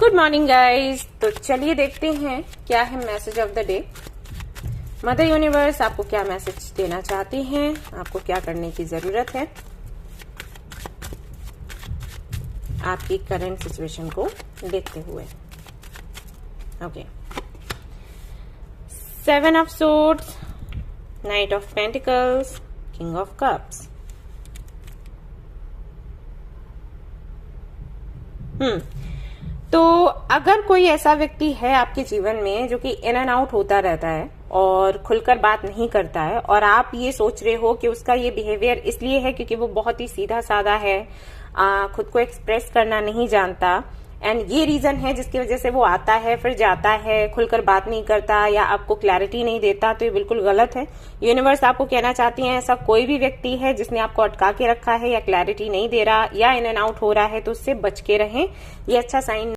Good morning guys. तो चलिए देखते हैं क्या है message of the day. Mother universe आपको क्या मैसेज देना चाहती हैं, आपको क्या करने की जरूरत है आपकी करंट सिचुएशन को देखते हुए। Okay, 7 of swords, night of pentacles, king of cups. तो अगर कोई ऐसा व्यक्ति है आपके जीवन में जो कि इन एंड आउट होता रहता है और खुलकर बात नहीं करता है और आप ये सोच रहे हो कि उसका ये बिहेवियर इसलिए है क्योंकि वो बहुत ही सीधा साधा है, खुद को एक्सप्रेस करना नहीं जानता, एंड ये रीजन है जिसकी वजह से वो आता है फिर जाता है, खुलकर बात नहीं करता या आपको क्लैरिटी नहीं देता, तो ये बिल्कुल गलत है। यूनिवर्स आपको कहना चाहती है ऐसा कोई भी व्यक्ति है जिसने आपको अटका के रखा है या क्लैरिटी नहीं दे रहा या इन एंड आउट हो रहा है तो उससे बच के रहें, ये अच्छा साइन